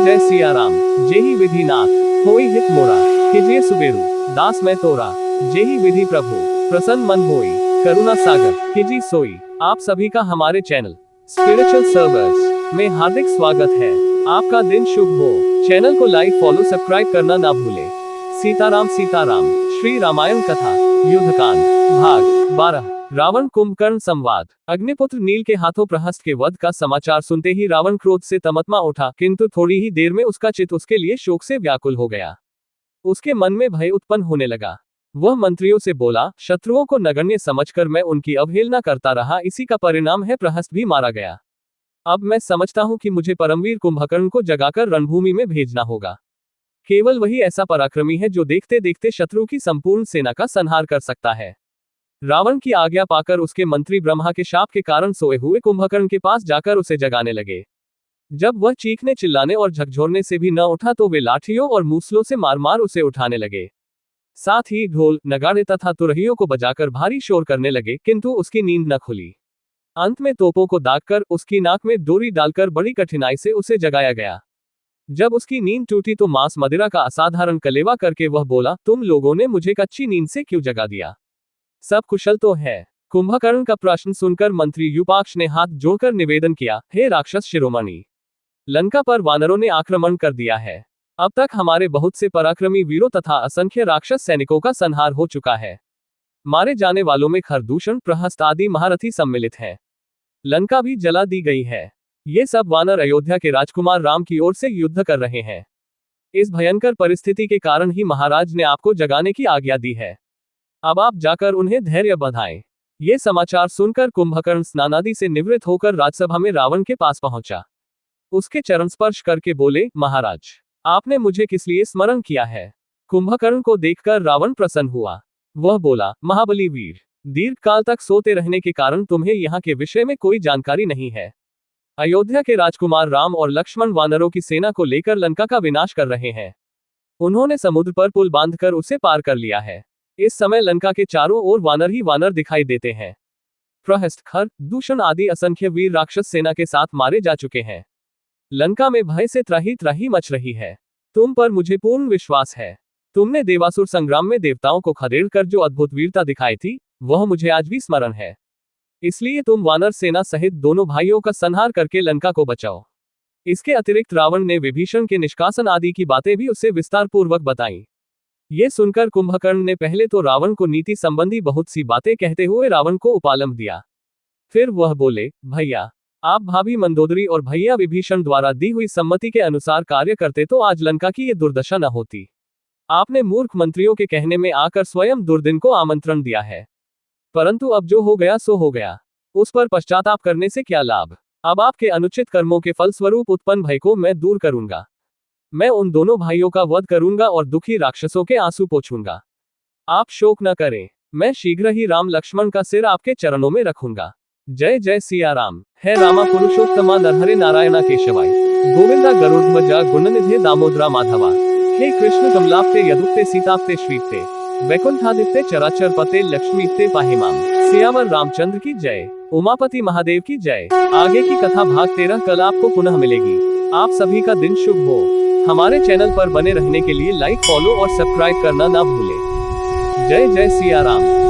जय सिया राम। जेहि विधि नाथ होई हित मोरा, कीजिए सुबेरु दास मैं तोरा। जेहि विधि प्रभु प्रसन्न मन होई, करुणा सागर कीजिए सोई। आप सभी का हमारे चैनल स्पिरिचुअल सर्वर्स में हार्दिक स्वागत है। आपका दिन शुभ हो। चैनल को लाइक फॉलो सब्सक्राइब करना ना भूले। सीताराम सीताराम। श्री रामायण कथा युद्धकांड भाग 12। रावण कुंभकर्ण संवाद। अग्निपुत्र नील के हाथों प्रहस्त के वध का समाचार सुनते ही रावण क्रोध से तमतमा उठा, किंतु थोड़ी ही देर में उसका चित्त उसके लिए शोक से व्याकुल हो गया। उसके मन में भय उत्पन्न होने लगा। वह मंत्रियों से बोला, शत्रुओं को नगण्य समझकर मैं उनकी अवहेलना करता रहा, इसी का परिणाम है प्रहस्त भी मारा गया। अब मैं समझता हूं कि मुझे परमवीर कुंभकर्ण को जगाकर रणभूमि में भेजना होगा। केवल वही ऐसा पराक्रमी है जो देखते देखते शत्रु की संपूर्ण सेना का संहार कर सकता है। रावण की आज्ञा पाकर उसके मंत्री ब्रह्मा के शाप के कारण सोए हुए कुंभकर्ण के पास जाकर उसे जगाने लगे। जब वह चीखने चिल्लाने और झकझोरने से भी न उठा तो वे लाठियों और मूसलों से मार मार उसे उठाने लगे। साथ ही ढोल नगाड़े तथा तुरहियों को बजाकर भारी शोर करने लगे, किंतु उसकी नींद न खुली। अंत में तोपों को दागकर उसकी नाक में डोरी डालकर बड़ी कठिनाई से उसे जगाया गया। जब उसकी नींद टूटी तो मांस मदिरा का असाधारण कलेवा करके वह बोला, तुम लोगों ने मुझे कच्ची नींद से क्यों जगा दिया? सब कुशल तो है? कुंभकर्ण का प्रश्न सुनकर मंत्री युपाक्ष ने हाथ जोड़कर निवेदन किया, हे राक्षस शिरोमणि, लंका पर वानरों ने आक्रमण कर दिया है। अब तक हमारे बहुत से पराक्रमी वीरों तथा असंख्य राक्षस सैनिकों का संहार हो चुका है। मारे जाने वालों में खरदूषण प्रहस्त आदि महारथी सम्मिलित हैं। लंका भी जला दी गई है। ये सब वानर अयोध्या के राजकुमार राम की ओर से युद्ध कर रहे हैं। इस भयंकर परिस्थिति के कारण ही महाराज ने आपको जगाने की आज्ञा दी है। अब आप जाकर उन्हें धैर्य बंधाएं। ये समाचार सुनकर कुंभकर्ण स्नानादि से निवृत्त होकर राजसभा में रावण के पास पहुंचा। उसके चरण स्पर्श करके बोले, महाराज, आपने मुझे किस लिए स्मरण किया है? कुंभकर्ण को देखकर रावण प्रसन्न हुआ। वह बोला, महाबली वीर, दीर्घ काल तक सोते रहने के कारण तुम्हें यहाँ के विषय में कोई जानकारी नहीं है। अयोध्या के राजकुमार राम और लक्ष्मण वानरों की सेना को लेकर लंका का विनाश कर रहे हैं। उन्होंने समुद्र पर पुल बांधकर उसे पार कर लिया है। इस समय लंका के चारों ओर वानर ही वानर दिखाई देते हैं। प्रहस्त खर दूषण आदि असंख्य वीर राक्षस सेना के साथ मारे जा चुके हैं। लंका में भय से त्राही त्राही मच रही है। तुम पर मुझे पूर्ण विश्वास है। तुमने देवासुर संग्राम में देवताओं को खदेड़कर जो अद्भुत वीरता दिखाई थी, वह मुझे आज भी स्मरण है। इसलिए तुम वानर सेना सहित दोनों भाइयों का संहार करके लंका को बचाओ। इसके अतिरिक्त रावण ने विभीषण के निष्कासन आदि की बातें भी उससे विस्तार पूर्वक बताईं। ये सुनकर कुंभकर्ण ने पहले तो रावण को नीति संबंधी बहुत सी बातें कहते हुए रावण को उपालंब दिया। फिर वह बोले, भैया, आप भाभी मंदोदरी और भैया विभीषण द्वारा दी हुई सम्मति के अनुसार कार्य करते तो आज लंका की ये दुर्दशा न होती। आपने मूर्ख मंत्रियों के कहने में आकर स्वयं दुर्दिन को आमंत्रण दिया है। परंतु अब जो हो गया सो हो गया। उस पर पश्चाताप करने से क्या लाभ? अब आपके अनुचित कर्मों के फलस्वरूप उत्पन्न भय को मैं दूर करूंगा। मैं उन दोनों भाइयों का वध करूंगा और दुखी राक्षसों के आंसू पोंछूंगा। आप शोक न करें। मैं शीघ्र ही राम लक्ष्मण का सिर आपके चरणों में रखूंगा। जय जय सिया राम। है रामा पुरुषोत्तमा नरहरे नारायणा केशवाय गोविंदा गरुड़ध्वजा गुणनिधे दामोदरा माधवा। हे कृष्ण कमलाप्ते यदुक्ते सीताप्ते श्रीप्ते वैकुंठादित्य चराचर पते लक्ष्मीप्ते पाहिमाम। सियावर रामचंद्र की जय। उमापति महादेव की जय। आगे की कथा भाग 13 कल आपको पुनः मिलेगी। आप सभी का दिन शुभ हो। हमारे चैनल पर बने रहने के लिए लाइक फॉलो और सब्सक्राइब करना ना भूलें। जय जय सिया राम।